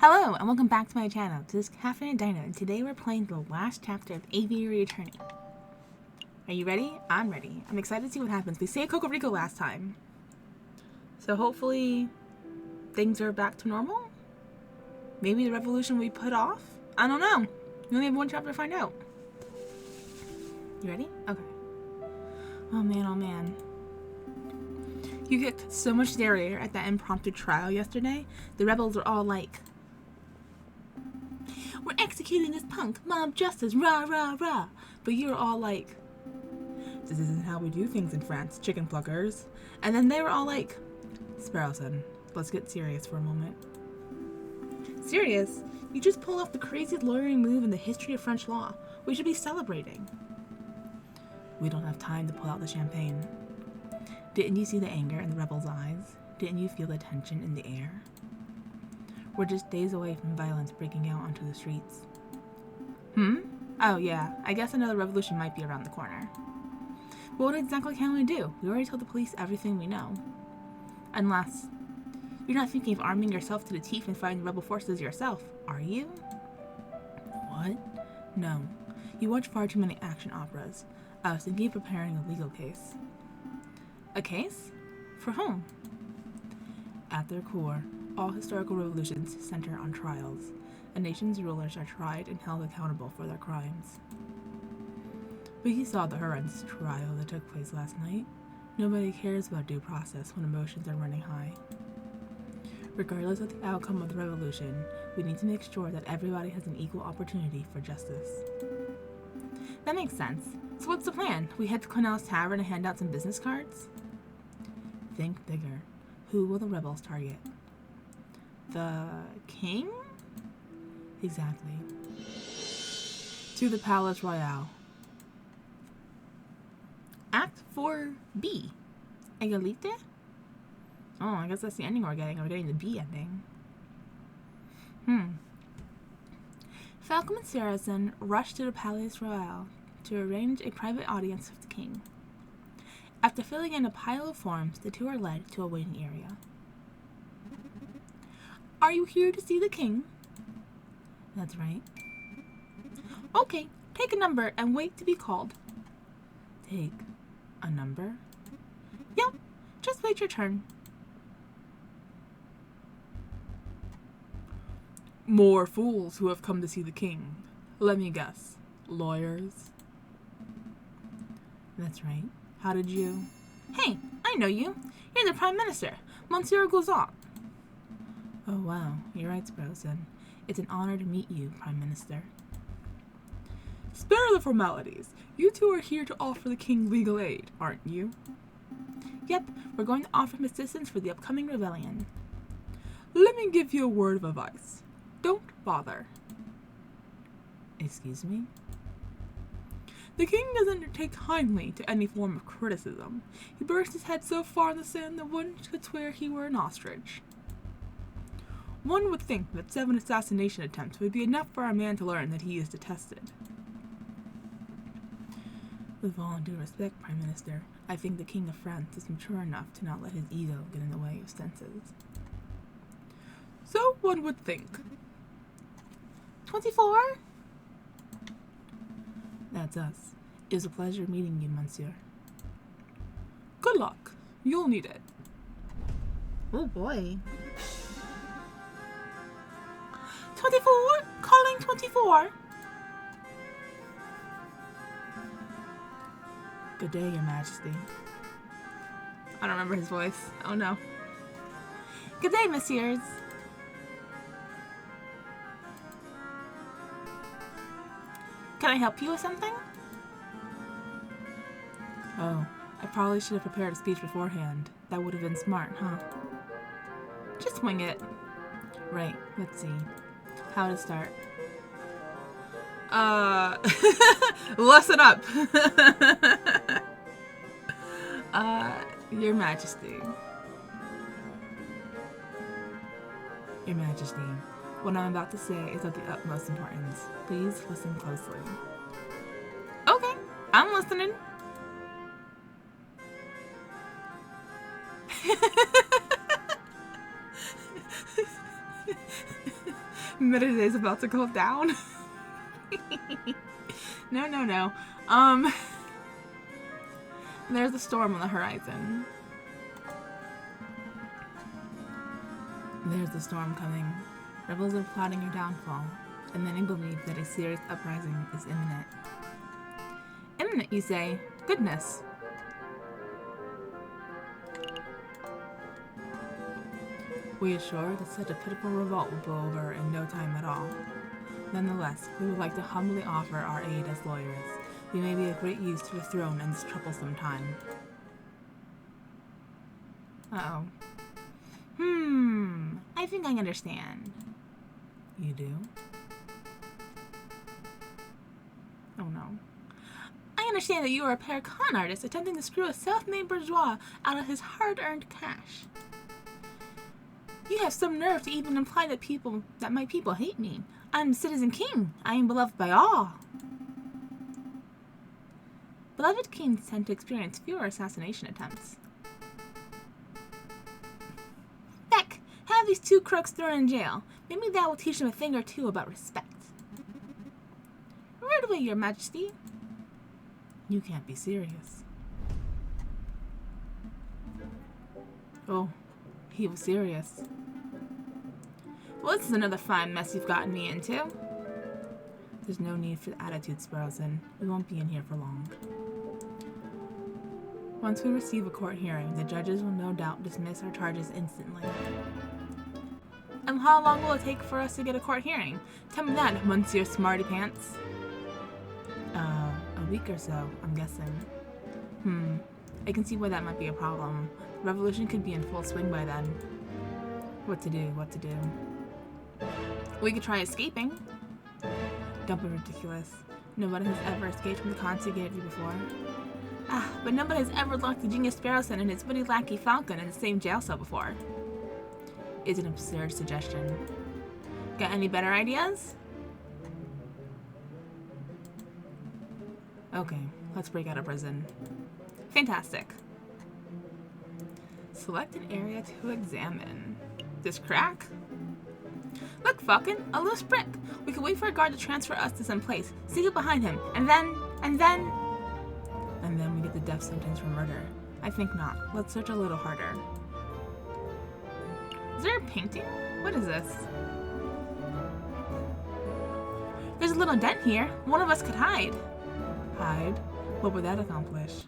Hello, and welcome back to my channel. This is Catherine and Dinah, and today we're playing the last chapter of Aviary Attorney. Are you ready? I'm ready. I'm excited to see what happens. We saved Coco Rico last time. So hopefully things are back to normal? Maybe the revolution we put off? I don't know. We only have one chapter to find out. You ready? Okay. Oh man, oh man. You kicked so much derriere at that impromptu trial yesterday. The rebels were all like, "We're executing this punk, mob justice, rah, rah, rah." But you were all like, "This isn't how we do things in France, chicken pluckers." And then they were all like, "Sparrowson, let's get serious for a moment." Serious? You just pulled off the craziest lawyering move in the history of French law. We should be celebrating. We don't have time to pull out the champagne. Didn't you see the anger in the rebels' eyes? Didn't you feel the tension in the air? We're just days away from violence breaking out onto the streets. Oh yeah, I guess another revolution might be around the corner. But what exactly can we do? We already told the police everything we know. Unless you're not thinking of arming yourself to the teeth and fighting rebel forces yourself, are you? What? No. You watch far too many action operas. I was thinking of preparing a legal case. A case? For whom? At their core, all historical revolutions center on trials. A nation's rulers are tried and held accountable for their crimes. But you saw the horrendous trial that took place last night. Nobody cares about due process when emotions are running high. Regardless of the outcome of the revolution, we need to make sure that everybody has an equal opportunity for justice. That makes sense. So what's the plan? We head to Cornell's Tavern and hand out some business cards? Think bigger. Who will the rebels target? The king? Exactly. To the Palace Royale. Act 4B. Egalite? Oh, I guess that's the ending we're getting. We're getting the B ending. Falcom and Saracen rushed to the Palace Royale to arrange a private audience with the king. After filling in a pile of forms, the two are led to a waiting area. Are you here to see the king? That's right. Okay, take a number and wait to be called. Take a number? Yep, just wait your turn. More fools who have come to see the king. Let me guess. Lawyers? That's right. How did you... Hey, I know you. You're the Prime Minister, Monsieur Gauzat. Oh wow, you're right, Sparrowson. It's an honor to meet you, Prime Minister. Spare the formalities. You two are here to offer the king legal aid, aren't you? Yep, we're going to offer him assistance for the upcoming rebellion. Let me give you a word of advice. Don't bother. Excuse me? The king doesn't take kindly to any form of criticism. He burst his head so far in the sand that one could swear he were an ostrich. One would think that 7 assassination attempts would be enough for a man to learn that he is detested. With all due respect, Prime Minister, I think the King of France is mature enough to not let his ego get in the way of senses. So one would think. 24? That's us. It was a pleasure meeting you, Monsieur. Good luck. You'll need it. Oh boy. 24? Calling 24? Good day, Your Majesty. I don't remember his voice. Oh no. Good day, messieurs. Can I help you with something? Oh, I probably should have prepared a speech beforehand. That would have been smart, huh? Just wing it. Right, let's see. How to start. Listen up! Your Majesty. Your Majesty, what I'm about to say is of the utmost importance. Please listen closely. Okay, I'm listening. Midday is about to go down. No. There's a storm on the horizon. There's the storm coming. Rebels are plotting your downfall, and many believe that a serious uprising is imminent. Imminent, you say? Goodness. We are sure that such a pitiful revolt will blow over in no time at all. Nonetheless, we would like to humbly offer our aid as lawyers. We may be of great use to the throne in this troublesome time. Uh-oh. I think I understand. You do? Oh no. I understand that you are a pair con artist attempting to screw a self-made bourgeois out of his hard-earned cash. You have some nerve to even imply that my people hate me. I'm Citizen King. I am beloved by all. Beloved kings tend to experience fewer assassination attempts. Heck, have these two crooks thrown in jail. Maybe that will teach them a thing or two about respect. Right away, your majesty. You can't be serious. Oh, he was serious. Well, this is another fine mess you've gotten me into. There's no need for the attitude, Sparrowson. We won't be in here for long. Once we receive a court hearing, the judges will no doubt dismiss our charges instantly. And how long will it take for us to get a court hearing? Tell me that, Monsieur Smarty Pants. A week or so, I'm guessing. I can see why that might be a problem. The revolution could be in full swing by then. What to do? We could try escaping. Don't be ridiculous. Nobody has ever escaped from the conciergerie before. But nobody has ever locked the genius Sparrowson and his witty lackey Falcon in the same jail cell before. It's an absurd suggestion. Got any better ideas? Okay, let's break out of prison. Fantastic. Select an area to examine. This crack? Look, Falcon, a loose brick. We could wait for a guard to transfer us to some place, sneak up behind him, and then we get the death sentence for murder. I think not. Let's search a little harder. Is there a painting? What is this? There's a little dent here. One of us could hide. Hide? What would that accomplish?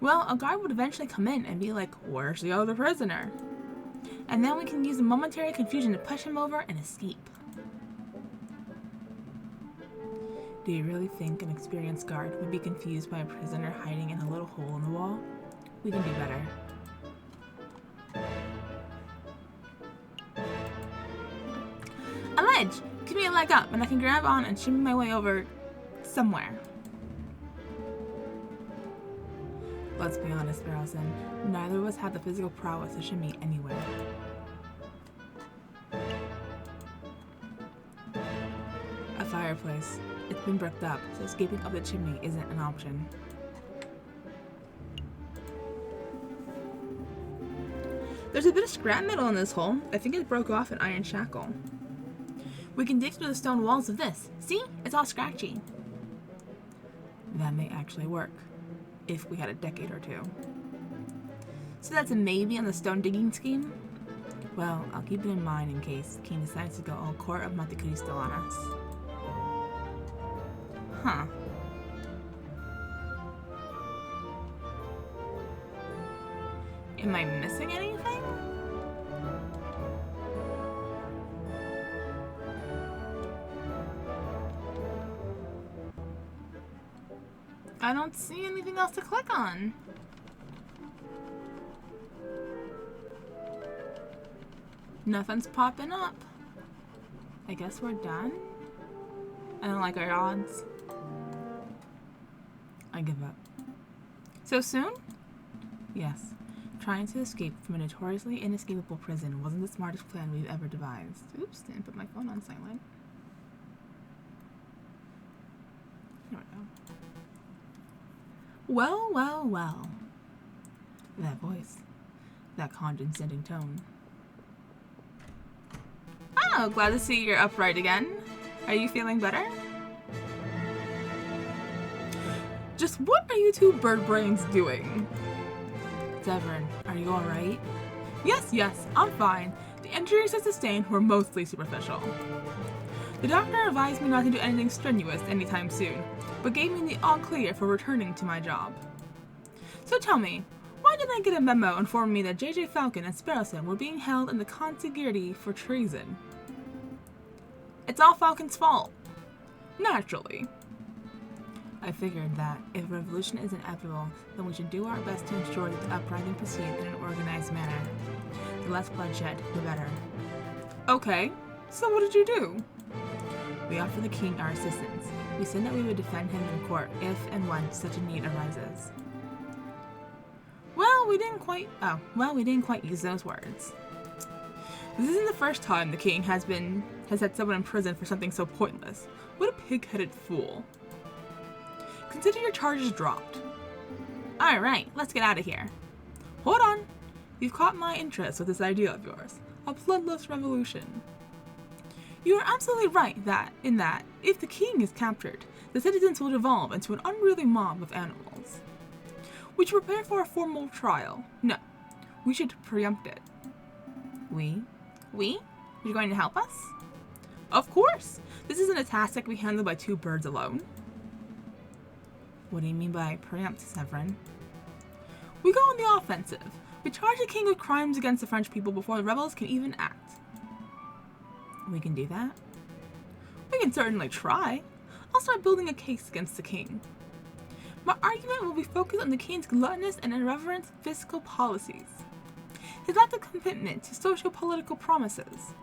Well, a guard would eventually come in and be like, where's the other prisoner? And then we can use the momentary confusion to push him over and escape. Do you really think an experienced guard would be confused by a prisoner hiding in a little hole in the wall? We can do better. A ledge! Give me a leg up and I can grab on and shimmy my way over somewhere. Let's be honest, Sparrowson. Neither of us have the physical prowess to shimmy anywhere. A fireplace. It's been bricked up, so escaping up the chimney isn't an option. There's a bit of scrap metal in this hole. I think it broke off an iron shackle. We can dig through the stone walls of this. See? It's all scratchy. That may actually work. If we had a decade or two. So that's a maybe on the stone digging scheme? Well, I'll keep it in mind in case King decides to go all court of Monte Cristo on us. Huh. Am I missing anything? I don't see anything else to click on. Nothing's popping up. I guess we're done. I don't like our odds. I give up. So soon? Yes. Trying to escape from a notoriously inescapable prison wasn't the smartest plan we've ever devised. Oops, didn't put my phone on silent. There we go. Well, well, well. That voice. That condescending tone. Oh, glad to see you're upright again. Are you feeling better? Just what are you two bird brains doing? Severin, are you alright? Yes, I'm fine. The injuries I sustained were mostly superficial. The doctor advised me not to do anything strenuous anytime soon, but gave me the all clear for returning to my job. So tell me, why didn't I get a memo informing me that J.J. Falcon and Sparrowson were being held in the consigliere for treason? It's all Falcon's fault. Naturally. I figured that if revolution is inevitable, then we should do our best to ensure that the uprising proceeds in an organized manner. The less bloodshed, the better. Okay, so what did you do? We offered the king our assistance. We said that we would defend him in court if and when such a need arises. Well, we didn't quite use those words. This isn't the first time the king has had someone in prison for something so pointless. What a pig-headed fool. Consider your charges dropped. Alright, let's get out of here. Hold on. You've caught my interest with this idea of yours. A bloodless revolution. You are absolutely right that if the king is captured, the citizens will devolve into an unruly mob of animals. We should prepare for a formal trial. No, we should preempt it. We? You're going to help us? Of course! This isn't a task that can be handled by two birds alone. What do you mean by preempt, Severin? We go on the offensive. We charge the king with crimes against the French people before the rebels can even act. We can do that? We can certainly try. I'll start building a case against the king. My argument will be focused on the king's gluttonous and irreverent fiscal policies, his lack of commitment to socio-political promises,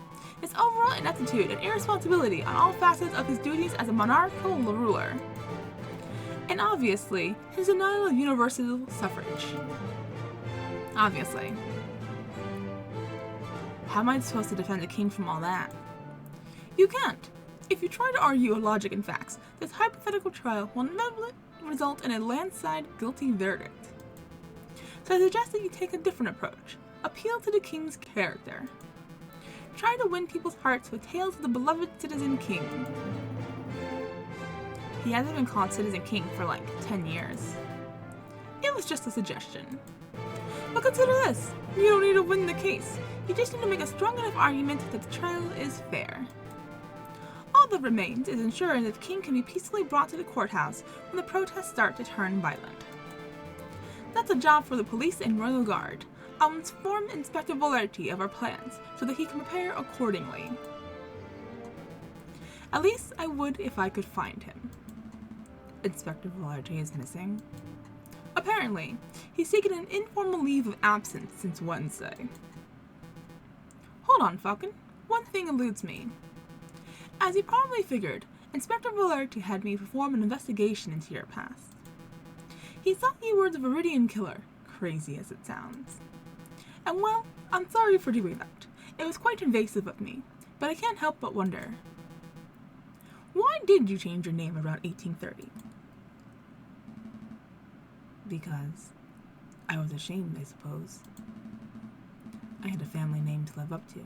his overall ineptitude and irresponsibility on all facets of his duties as a monarchical ruler, and obviously, his denial of universal suffrage. Obviously. How am I supposed to defend the king from all that? You can't. If you try to argue logic and facts, this hypothetical trial will inevitably result in a landslide guilty verdict. So I suggest that you take a different approach. Appeal to the king's character. Try to win people's hearts with tales of the beloved citizen king. He hasn't been called citizen king for like 10 years. It was just a suggestion. But consider this. You don't need to win the case. You just need to make a strong enough argument that the trial is fair. All that remains is ensuring that the king can be peacefully brought to the courthouse when the protests start to turn violent. That's a job for the police and royal guard. I'll inform Inspector Volerty of our plans so that he can prepare accordingly. At least I would if I could find him. Inspector Volerty is missing. Apparently, he's taken an informal leave of absence since Wednesday. Hold on, Falcon. One thing eludes me. As you probably figured, Inspector Volerty had me perform an investigation into your past. He thought you were the Viridian killer, crazy as it sounds. And well, I'm sorry for doing that. It was quite invasive of me, but I can't help but wonder. Why did you change your name around 1830? Because I was ashamed, I suppose. I had a family name to live up to.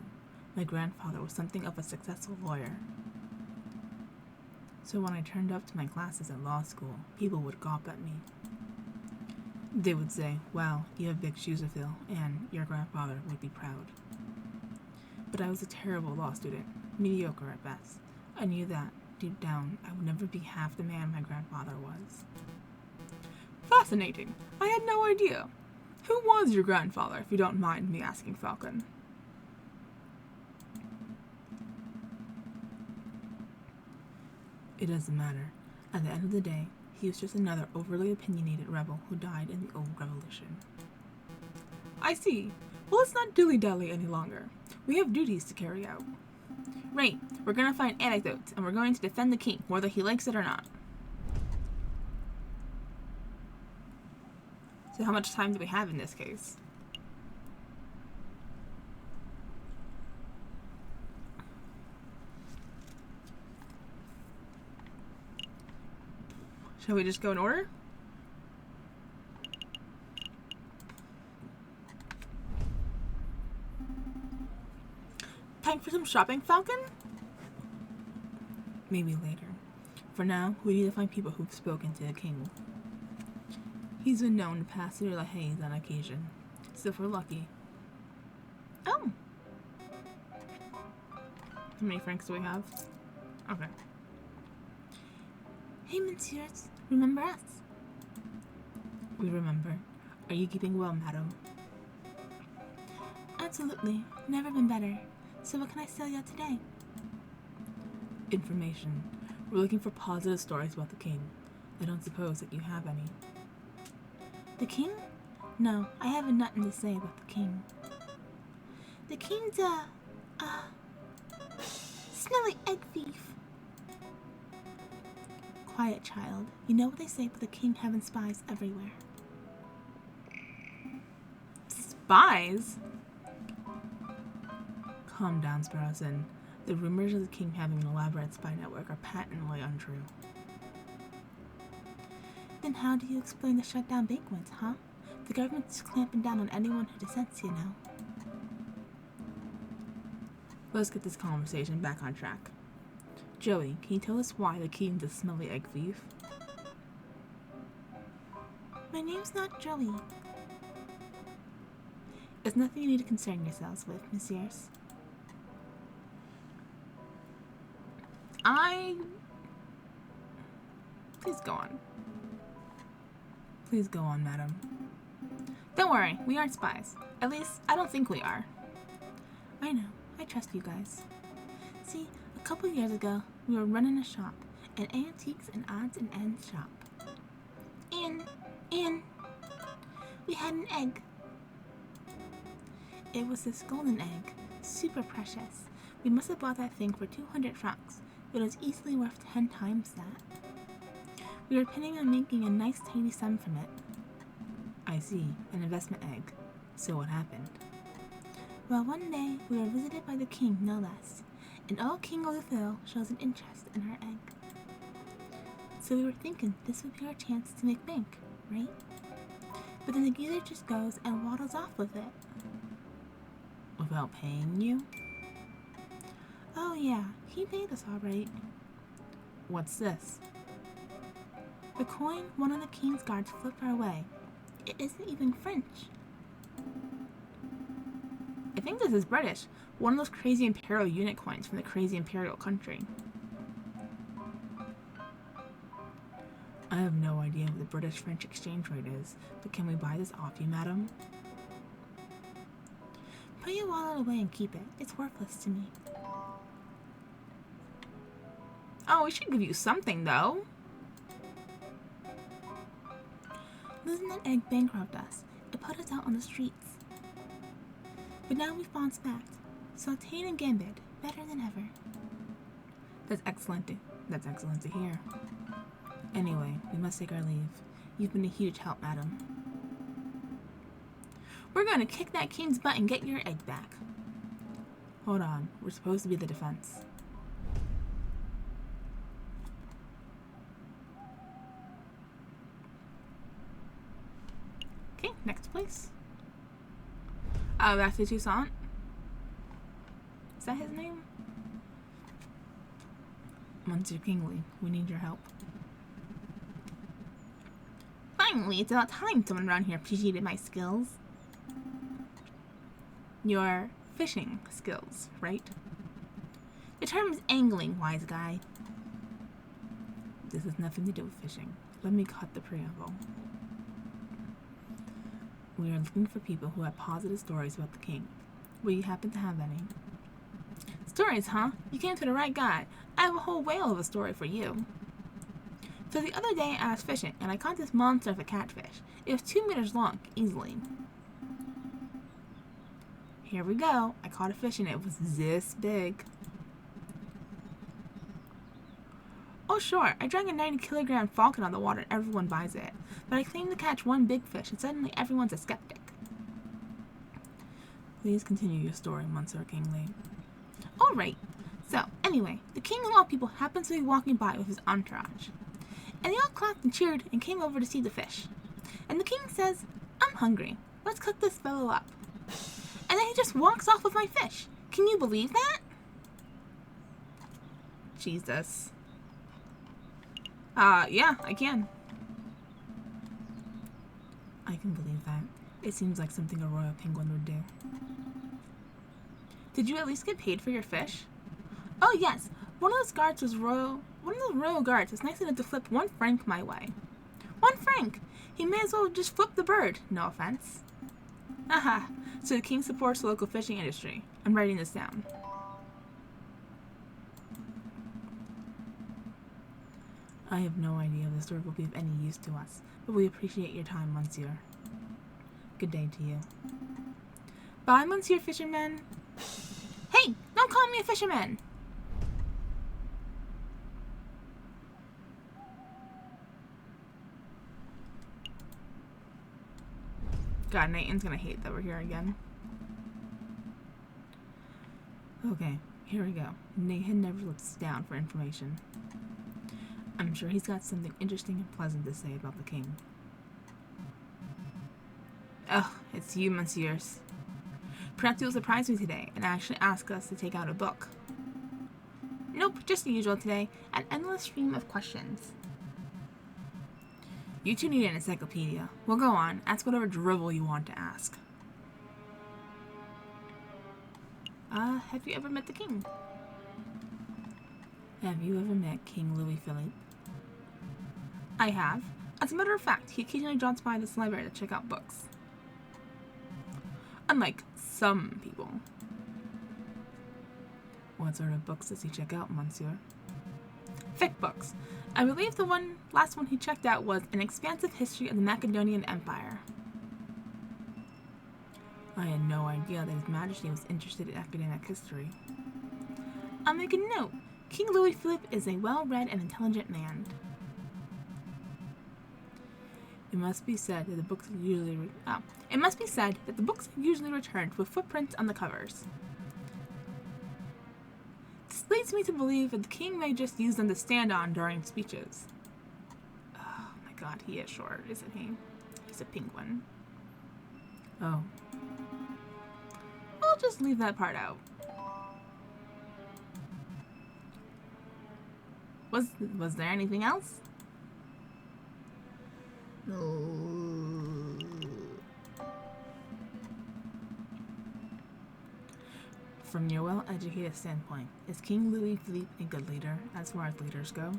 My grandfather was something of a successful lawyer. So when I turned up to my classes at law school, people would gawp at me. They would say, wow, you have big shoes to fill, and your grandfather would be proud. But I was a terrible law student, mediocre at best. I knew that, deep down, I would never be half the man my grandfather was. Fascinating. I had no idea. Who was your grandfather, if you don't mind me asking, Falcon? It doesn't matter. At the end of the day, he was just another overly opinionated rebel who died in the old revolution. I see. Well, let's not dilly-dally any longer. We have duties to carry out. Right, we're gonna find anecdotes, and we're going to defend the king, whether he likes it or not. So how much time do we have in this case? Shall we just go in order? Time for some shopping, Falcon? Maybe later. For now, we need to find people who've spoken to the king. He's been known to pass through the haze on occasion, so if we're lucky. Oh! How many francs do we have? Okay. Hey, messieurs, remember us? We remember. Are you keeping well, madam? Absolutely. Never been better. So what can I sell you today? Information. We're looking for positive stories about the king. I don't suppose that you have any. The king? No, I haven't nothing to say about the king. The king's smelly egg thief. Quiet, child. You know what they say about the king having spies everywhere. Spies? Calm down, Sparrowson. The rumors of the king having an elaborate spy network are patently untrue. Then how do you explain the shutdown banquets, huh? The government's clamping down on anyone who dissents, you know. Let's get this conversation back on track. Joey, can you tell us why the king's a smelly egg thief? My name's not Joey. It's nothing you need to concern yourselves with, messieurs. Please go on. Please go on, madam. Don't worry, we aren't spies. At least, I don't think we are. I know. I trust you guys. See, a couple years ago, we were running a shop, an antiques and odds and ends shop. And we had an egg. It was this golden egg, super precious. We must have bought that thing for 200 francs, but it was easily worth 10 times that. We were planning on making a nice tiny sum from it. I see, an investment egg. So what happened? Well, one day we were visited by the king, no less, and old King Olufil shows an interest in our egg. So we were thinking this would be our chance to make bank, right? But then the geezer just goes and waddles off with it. Without paying you? Oh yeah, he paid us all right. What's this? The coin one of the king's guards flipped our way. It isn't even French. I think this is British. One of those crazy imperial unit coins from the crazy imperial country. I have no idea what the British-French exchange rate is, but can we buy this off you, madam? Put your wallet away and keep it. It's worthless to me. Oh, we should give you something, though. Losing that egg bankrupted us. It put us out on the streets. But now we've bounced back. Sauteed and gambit, better than ever. That's excellent to hear. Anyway, we must take our leave. You've been a huge help, madam. We're gonna kick that king's butt and get your egg back. Hold on, we're supposed to be the defense. Okay, next place. Oh, that's the Toussaint? Is that his name? Monsieur Kingsley, we need your help. Finally, it's about time someone around here appreciated my skills. Your fishing skills, right? The term is angling, wise guy. This has nothing to do with fishing. Let me cut the preamble. We are looking for people who have positive stories about the king. Will you happen to have any? Stories, huh? You came to the right guy. I have a whole whale of a story for you. So the other day I was fishing and I caught this monster of a catfish. It was 2 meters long, easily. Here we go. I caught a fish and it was this big. Oh sure, I drank a 90-kilogram falcon on the water and everyone buys it. But I claim to catch one big fish and suddenly everyone's a skeptic. Please continue your story, Monsieur Kingsley. Alright, so anyway, the king of all people happens to be walking by with his entourage. And they all clapped and cheered and came over to see the fish. And the king says, I'm hungry. Let's cook this fellow up. And then he just walks off with my fish. Can you believe that? Jesus. Yeah, I can. I can believe that. It seems like something a royal penguin would do. Did you at least get paid for your fish? Oh, yes. One of those royal guards was nice enough to flip 1 franc my way. 1 franc! He may as well just flip the bird. No offense. Haha. So the king supports the local fishing industry. I'm writing this down. I have no idea if this story will be of any use to us, but we appreciate your time, Monsieur. Good day to you. Bye, Monsieur Fisherman. Hey, don't call me a fisherman! God, Nathan's gonna hate that we're here again. Okay, here we go. Nathan never looks down for information. I'm sure he's got something interesting and pleasant to say about the king. Oh, it's you, messieurs. Perhaps you'll surprise me today and actually ask us to take out a book. Nope, just the usual today. An endless stream of questions. You two need an encyclopedia. Well, go on. Ask whatever drivel you want to ask. Have you ever met the king? Have you ever met King Louis Philippe? I have. As a matter of fact, he occasionally drops by this library to check out books. Unlike some people. What sort of books does he check out, Monsieur? Fic books. I believe the last one he checked out was An Expansive History of the Macedonian Empire. I had no idea that His Majesty was interested in academic history. I'll make a note. King Louis Philippe is a well-read and intelligent man. It must be said that the books are usually returned with footprints on the covers. This leads me to believe that the king may just use them to stand on during speeches. Oh my god, he is short, isn't he? He's a penguin. Oh. We'll just leave that part out. Was there anything else? From your well-educated standpoint, is King Louis Philippe a good leader as far as leaders go?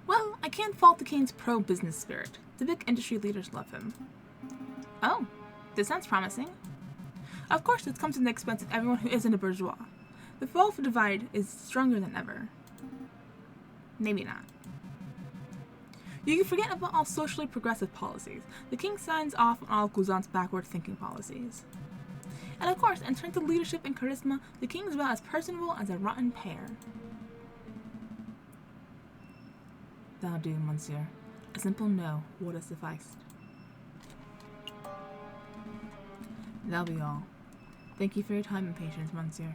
Well, I can't fault the king's pro-business spirit. The big industry leaders love him. Oh, this sounds promising. Of course, this comes at the expense of everyone who isn't a bourgeois. The wealth divide is stronger than ever. Maybe not. You can forget about all socially progressive policies. The king signs off on all Guzan's backward-thinking policies. And of course, in terms of leadership and charisma, the king is about as personable as a rotten pear. That'll do, monsieur. A simple no would have sufficed. That'll be all. Thank you for your time and patience, monsieur.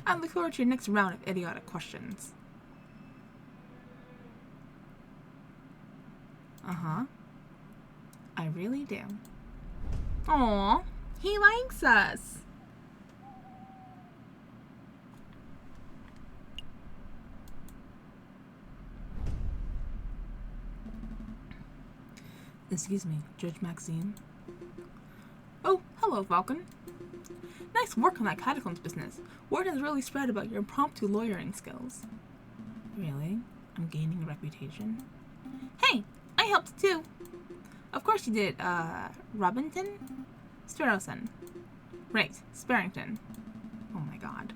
I look forward to your next round of idiotic questions. Uh-huh. I really do. Aww, he likes us. Excuse me, Judge Maxime. Oh, hello, Falcon. Nice work on that catacombs business. Word has really spread about your impromptu lawyering skills. Really? I'm gaining a reputation? Hey, I helped too. Of course you did, Robinson? Sparrowson. Right, Sparrington. Oh my god.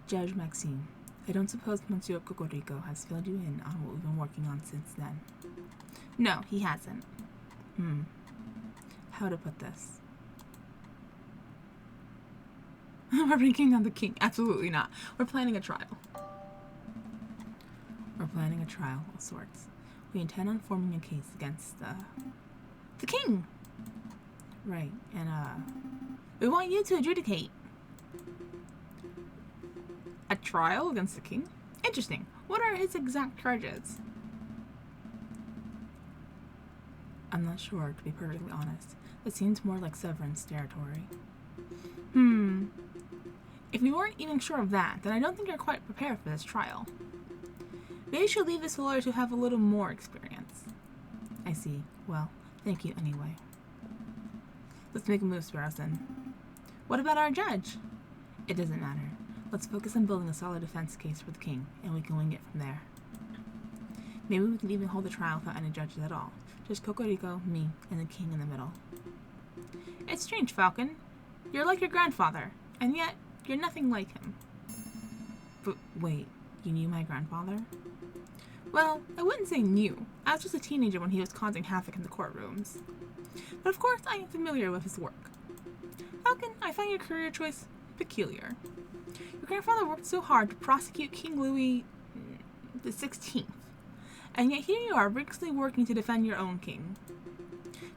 Judge Maxime, I don't suppose Monsieur Cocorico has filled you in on what we've been working on since then. No, he hasn't. How to put this? We're bringing on the king. Absolutely not. We're planning a trial. We're planning a trial of sorts. We intend on forming a case against the king. Right, and we want you to adjudicate. A trial against the king? Interesting. What are his exact charges? I'm not sure, to be perfectly honest. It seems more like Severance territory. If you weren't even sure of that, then I don't think you're quite prepared for this trial. Maybe you should leave this to lawyers who have a little more experience. I see. Well, thank you anyway. Let's make a move, Sparrowson. What about our judge? It doesn't matter. Let's focus on building a solid defense case for the king, and we can wing it from there. Maybe we can even hold the trial without any judges at all. Just Cocorico, me, and the king in the middle. It's strange, Falcon. You're like your grandfather, and yet you're nothing like him. But wait, you knew my grandfather? Well, I wouldn't say knew. I was just a teenager when he was causing havoc in the courtrooms. But of course, I am familiar with his work. Falcon, I find your career choice peculiar. Your grandfather worked so hard to prosecute King Louis the 16th, and yet here you are rigorously working to defend your own king.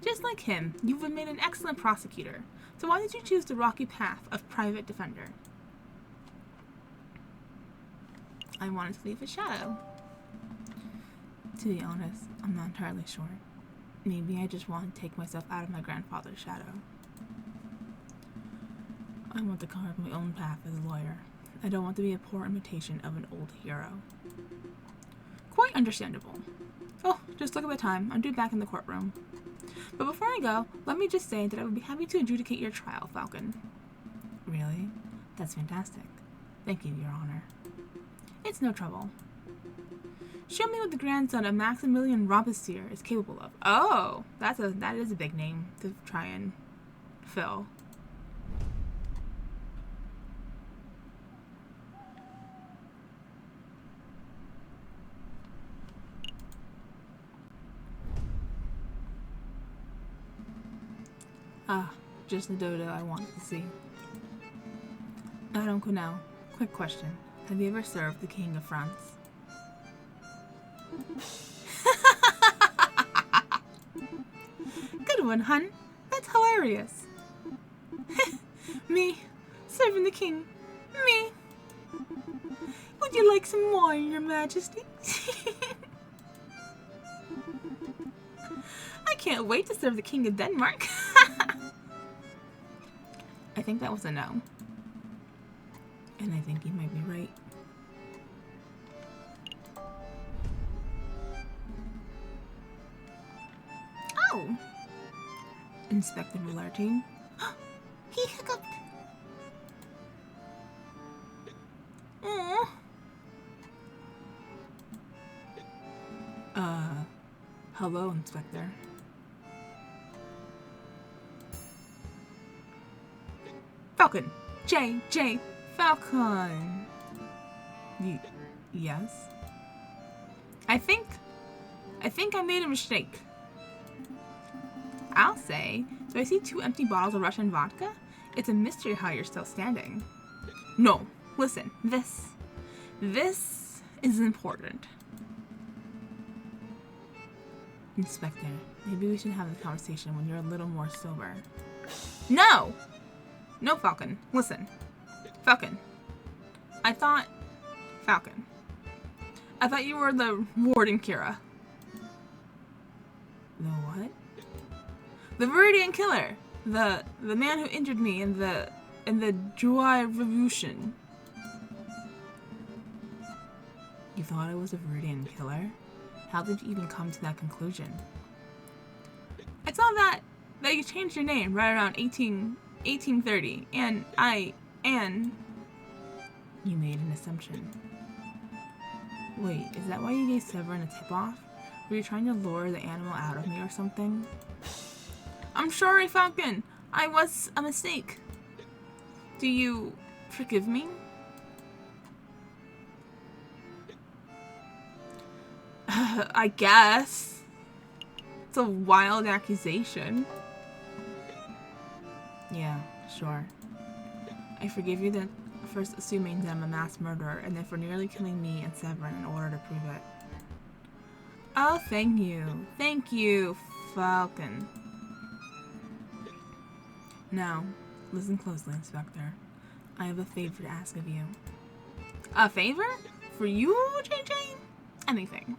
Just like him, you've been made an excellent prosecutor, so why did you choose the rocky path of private defender? I wanted to leave a shadow. To be honest, I'm not entirely sure. Maybe I just want to take myself out of my grandfather's shadow. I want to carve my own path as a lawyer. I don't want to be a poor imitation of an old hero. Quite understandable. Oh, just look at the time. I'm due back in the courtroom. But before I go, let me just say that I would be happy to adjudicate your trial, Falcon. Really? That's fantastic. Thank you, Your Honor. It's no trouble. Show me what the grandson of Maximilian Robespierre is capable of. Oh, that is a big name to try and fill. Ah, just the dodo I wanted to see. Madame Quenelle, quick question. Have you ever served the King of France? Good one, hun. That's hilarious. Me, serving the king. Me. Would you like some wine, Your Majesty? I can't wait to serve the King of Denmark. I think that was a no. And I think you might be right. Oh! Inspector Mullartine. He hiccuped. Aww. Hello, Inspector. Falcon! J. Falcon! Yes? I think I made a mistake. I'll say, do I see 2 empty bottles of Russian vodka? It's a mystery how you're still standing. No, listen, this is important. Inspector, maybe we should have the conversation when you're a little more sober. No! No, Falcon, listen. Falcon. Falcon. I thought you were the Warden Kira. The what? The Viridian Killer. The man who injured me in the July Revolution. You thought I was a Viridian Killer? How did you even come to that conclusion? I saw that you changed your name right around 1830, and you made an assumption. Wait, is that why you gave Severin a tip-off? Were you trying to lure the animal out of me or something? I'm sorry, Falcon. I was a mistake. Do you forgive me? I guess. It's a wild accusation. Yeah, sure. I forgive you that first assuming that I'm a mass murderer, and then for nearly killing me and Severin in order to prove it. Oh, thank you. Thank you, Falcon. Now, listen closely, Inspector. I have a favor to ask of you. A favor? For you, JJ? Anything.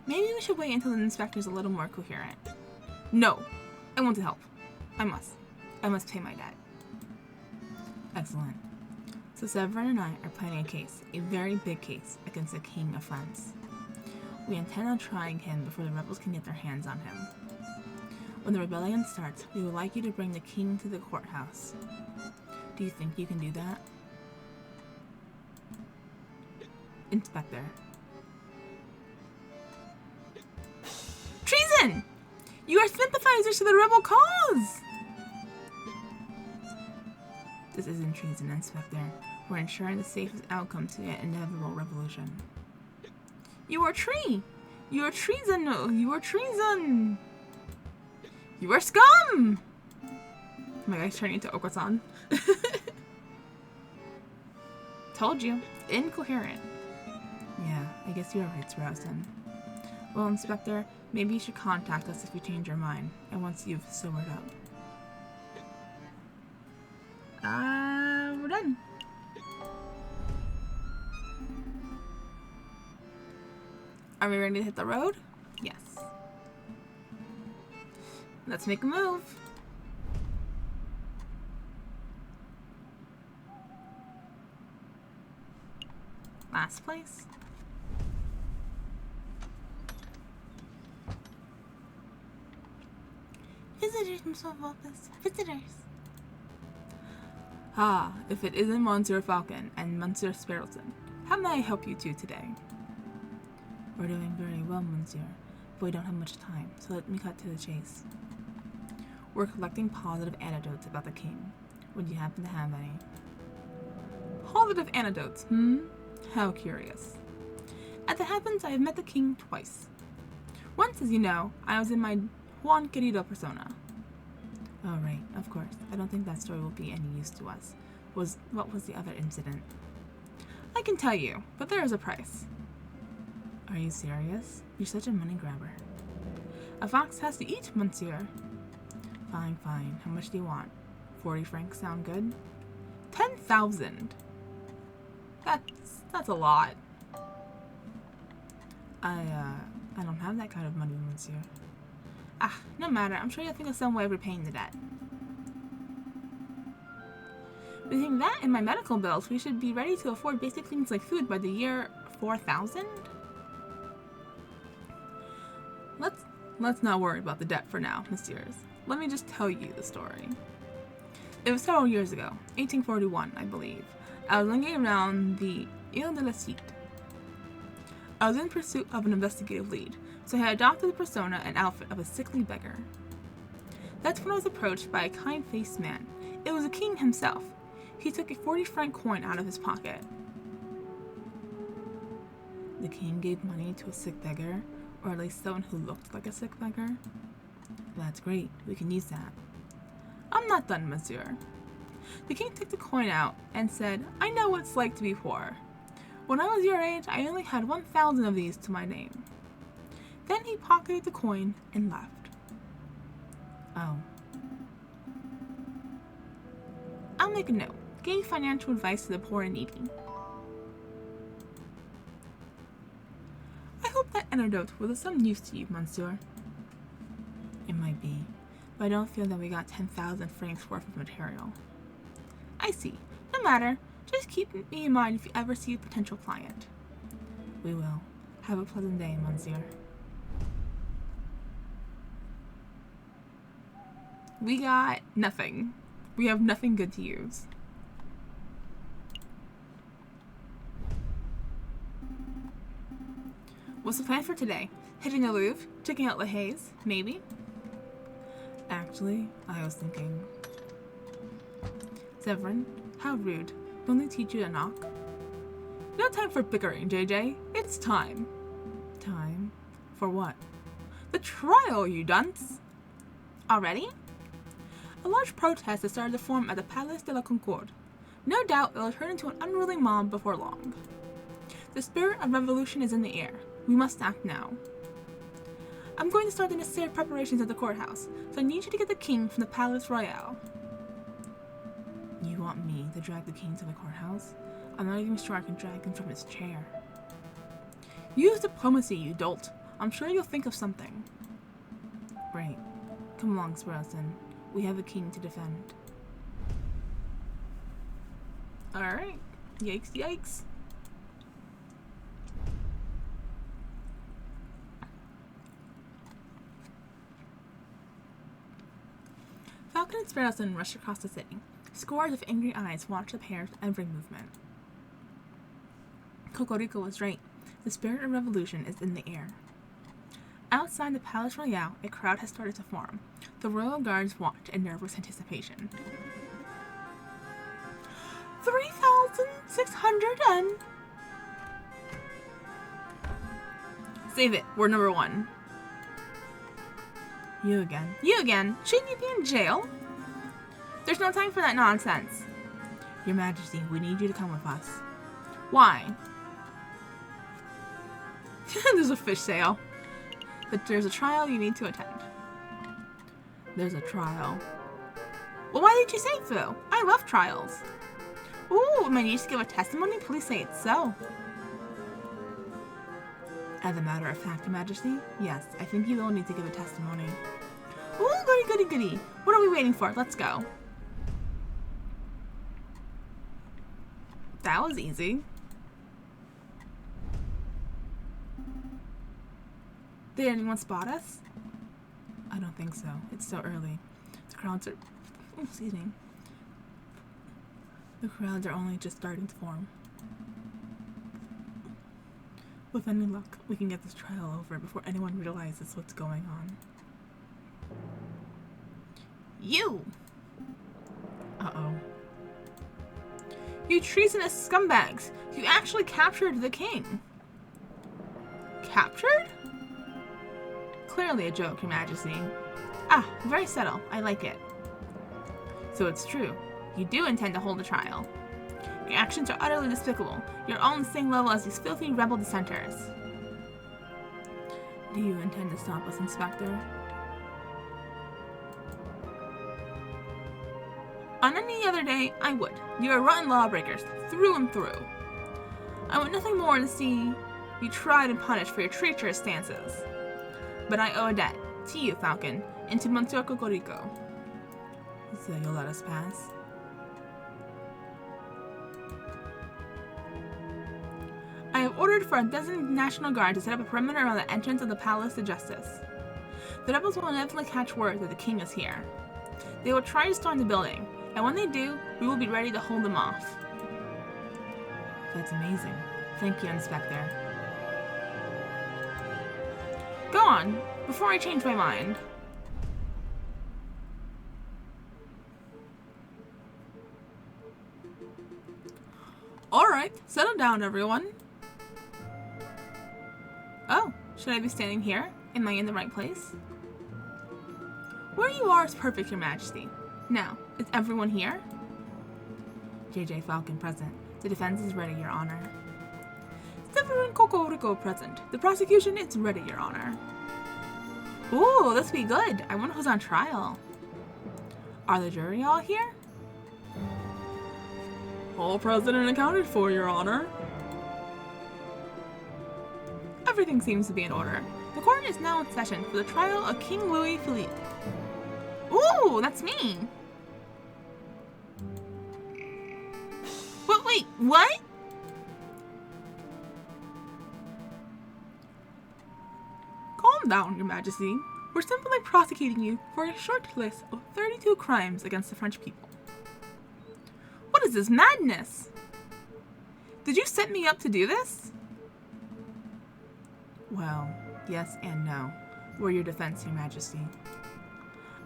Maybe we should wait until the inspector's a little more coherent. No, I want to help. I must pay my debt. Excellent. So Severin and I are planning a case, a very big case, against the King of France. We intend on trying him before the rebels can get their hands on him. When the rebellion starts, we would like you to bring the king to the courthouse. Do you think you can do that? Inspector. Treason! You are sympathizers to the rebel cause! This isn't treason, Inspector. We're ensuring the safest outcome to the inevitable revolution. You are You are treason! You are treason! You are scum! My guy's turning into Okwa-san. Told you. Incoherent. Yeah, I guess you are right, Sparrowson. Well, Inspector, maybe you should contact us if you change your mind, and once you've sobered up. We're done. Are we ready to hit the road? Yes. Let's make a move. Last place. Visitors, Mr. Vulpes. Visitors. Ah, if it isn't Monsieur Falcon and Monsieur Sparrowson, how may I help you two today? We're doing very well, Monsieur, but we don't have much time, so let me cut to the chase. We're collecting positive anecdotes about the king. Would you happen to have any? Positive anecdotes, How curious. As it happens, I have met the king twice. Once, as you know, I was in my Juan Querido persona. Oh, right, of course. I don't think that story will be any use to us. What was the other incident? I can tell you, but there is a price. Are you serious? You're such a money grabber. A fox has to eat, Monsieur. Fine, fine. How much do you want? 40 francs sound good? 10,000. That's a lot. I don't have that kind of money, Monsieur. Ah, no matter. I'm sure you'll think of some way of repaying the debt. Between that and my medical bills, we should be ready to afford basic things like food by the year 4000? Let's not worry about the debt for now, messieurs. Let me just tell you the story. It was several years ago, 1841, I believe. I was lingering around the Ile de la Cite. I was in pursuit of an investigative lead, so I had adopted the persona and outfit of a sickly beggar. That's when I was approached by a kind-faced man. It was the king himself. He took a 40-franc coin out of his pocket. The king gave money to a sick beggar, or at least someone who looked like a sick beggar? That's great. We can use that. I'm not done, monsieur. The king took the coin out and said, I know what it's like to be poor. When I was your age, I only had 1,000 of these to my name. Then he pocketed the coin and left. Oh. I'll make a note. Gave financial advice to the poor and needy. I hope that anecdote was of some use to you, monsieur. It might be, but I don't feel that we got 10,000 francs worth of material. I see. No matter. Just keep me in mind if you ever see a potential client. We will. Have a pleasant day, monsieur. We got nothing. We have nothing good to use. What's the plan for today? Hitting the Louvre? Checking out La Haye? Maybe? Actually, I was thinking... Severin, how rude. Don't they teach you to knock? No time for bickering, JJ. It's time. Time? For what? The trial, you dunce! Already? A large protest has started to form at the Palais de la Concorde. No doubt it will turn into an unruly mob before long. The spirit of revolution is in the air. We must act now. I'm going to start the necessary preparations at the courthouse, so I need you to get the king from the Palais Royal. You want me to drag the king to the courthouse? I'm not even sure I can drag him from his chair. Use diplomacy, you dolt. I'm sure you'll think of something. Great. Come along, Sparrowson. We have a king to defend. Alright. Yikes, yikes. Falcon and Sparrowson rushed across the city. Scores of angry eyes watched the pair's every movement. Cocorico was right. The spirit of revolution is in the air. Outside the Palace Royale, a crowd has started to form. The royal guards watch in nervous anticipation. 3,600 and... Save it. We're number 1. You again. You again? Shouldn't you be in jail? There's no time for that nonsense. Your Majesty, we need you to come with us. Why? There's a fish sale. There's a trial you need to attend. There's a trial. Well, why did you say so? I love trials. Ooh, am I need to give a testimony? Please say it's so. As a matter of fact, Your Majesty, yes, I think you will need to give a testimony. Ooh, goody, goody, goody. What are we waiting for? Let's go. That was easy. Did anyone spot us? I don't think so. It's so early. The crowds are... Oh, excuse me. The crowds are only just starting to form. With any luck, we can get this trial over before anyone realizes what's going on. You! Uh-oh. You treasonous scumbags! You actually captured the king! Captured? Clearly a joke, Your Majesty. Ah, very subtle. I like it. So it's true. You do intend to hold a trial. Your actions are utterly despicable. You're all on the same level as these filthy rebel dissenters. Do you intend to stop us, Inspector? On any other day, I would. You are rotten lawbreakers, through and through. I want nothing more than to see you tried and punished for your treacherous stances. But I owe a debt to you, Falcon, and to Monsieur Cocorico. So you'll let us pass? I have ordered for a dozen National Guard to set up a perimeter around the entrance of the Palace of Justice. The rebels will inevitably catch word that the king is here. They will try to storm the building, and when they do, we will be ready to hold them off. That's amazing. Thank you, Inspector. Go on, before I change my mind. Alright, settle down, everyone. Oh, should I be standing here? Am I in the right place? Where you are is perfect, Your Majesty. Now, is everyone here? J.J. Falcon present. The defense is ready, Your Honor. Severin Cocorico present. The prosecution is ready, Your Honor. Ooh, this will be good. I wonder who's on trial. Are the jury all here? All present and accounted for, Your Honor. Everything seems to be in order. The court is now in session for the trial of King Louis Philippe. Ooh, that's me. But wait, what? Calm down, Your Majesty. We're simply prosecuting you for a short list of 32 crimes against the French people. What is this madness? Did you set me up to do this? Well, yes and no. We're your defense, Your Majesty.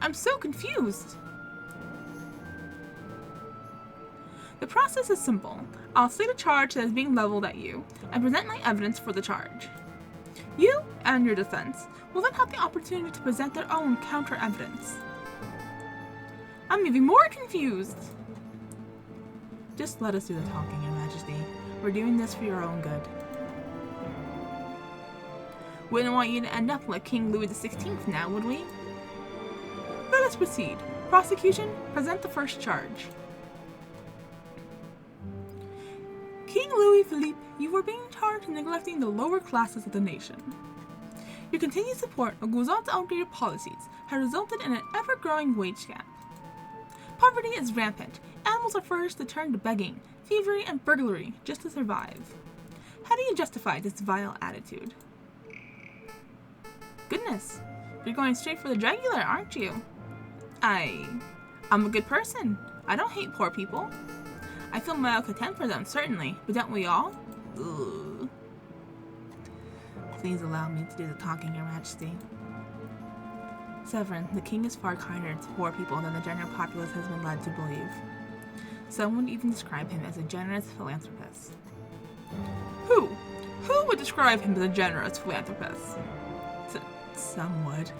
I'm so confused. The process is simple. I'll state a charge that is being leveled at you and present my evidence for the charge. You and your defense will then have the opportunity to present their own counter-evidence. I'm even more confused. Just let us do the talking, Your Majesty. We're doing this for your own good. Wouldn't want you to end up like King Louis XVI now, would we? Let us proceed. Prosecution, present the first charge. King Louis Philippe, you were being charged with neglecting the lower classes of the nation. Your continued support of Guzan's outdated policies has resulted in an ever-growing wage gap. Poverty is rampant, Animals are first to turn to begging, thievery, and burglary just to survive. How do you justify this vile attitude? Goodness, you're going straight for the jugular, aren't you? I'm a good person. I don't hate poor people. I feel mild contempt for them, certainly, but don't we all? Ugh. Please allow me to do the talking, Your Majesty. Severin, the king is far kinder to poor people than the general populace has been led to believe. Some would even describe him as a generous philanthropist. Who? Who would describe him as a generous philanthropist? Some would.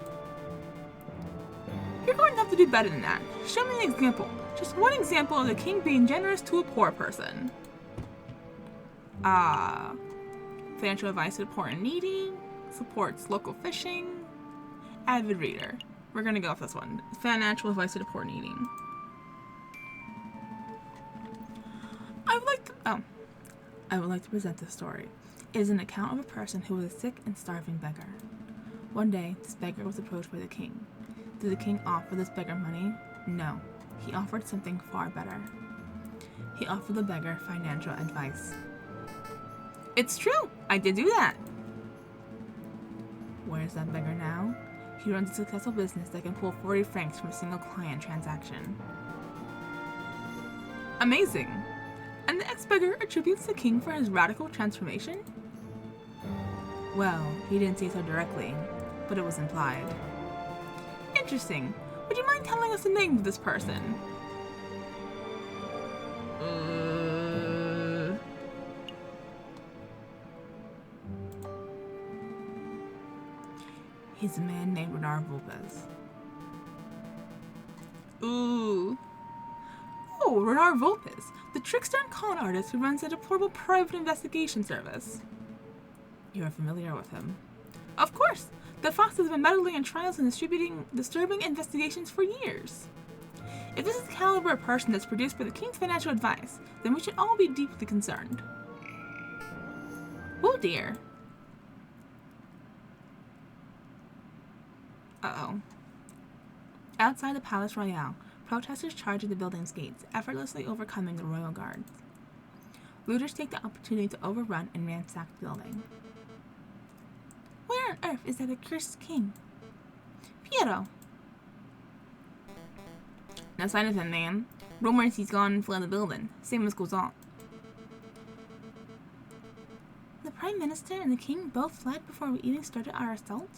You're going to have to do better than that. Show me an example. Just one example of the king being generous to a poor person. Financial advice to the poor and needy. Supports local fishing. Avid reader. We're gonna go with this one. Financial advice to the poor and needy. I would like to present this story. It is an account of a person who was a sick and starving beggar. One day, this beggar was approached by the king. Did the king offer this beggar money? No. He offered something far better. He offered the beggar financial advice. It's true! I did do that! Where is that beggar now? He runs a successful business that can pull 40 francs from a single client transaction. Amazing! And the ex-beggar attributes the king for his radical transformation? Well, he didn't say so directly, but it was implied. Interesting. Would you mind telling us the name of this person? He's a man named Renard Vulpes. Ooh. Oh, Renard Vulpes, the trickster and con artist who runs a deplorable private investigation service. You are familiar with him. Of course! The fox has been meddling in trials and disturbing investigations for years. If this is the caliber of person that's produced by the king's financial advice, then we should all be deeply concerned. Oh dear. Uh-oh. Outside the Palace Royale, protesters charge at the building's gates, effortlessly overcoming the royal guards. Looters take the opportunity to overrun and ransack the building. Where on earth is that accursed king? Piero! No sign of him, ma'am. Rumors he's gone and fled the building. Same as goes on. The Prime Minister and the King both fled before we even started our assault?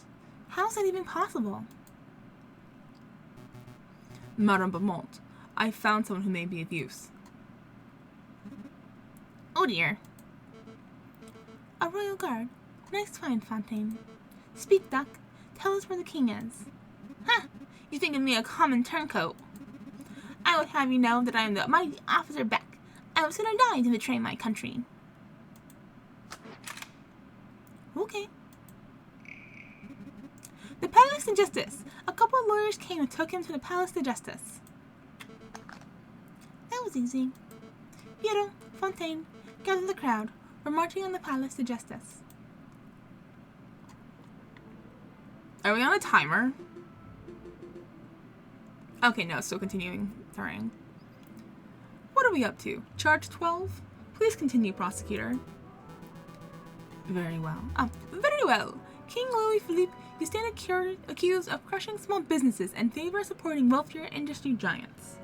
How is that even possible? Madame Beaumont, I found someone who may be of use. Oh dear. A royal guard. Nice find, Fontaine. Speak, Duck. Tell us where the king is. Ha! You think of me a common turncoat. I would have you know that I am the mighty officer Beck. I was gonna die to betray my country. Okay. The Palace de Justice. A couple of lawyers came and took him to the Palace de Justice. That was easy. Piero, Fontaine, gather the crowd. We're marching on the Palace de Justice. Are we on a timer? Okay, no, still continuing. Sorry. What are we up to? Charge 12? Please continue, prosecutor. Very well. Very well. King Louis Philippe, you stand accused of crushing small businesses in favor of supporting wealthier industry giants.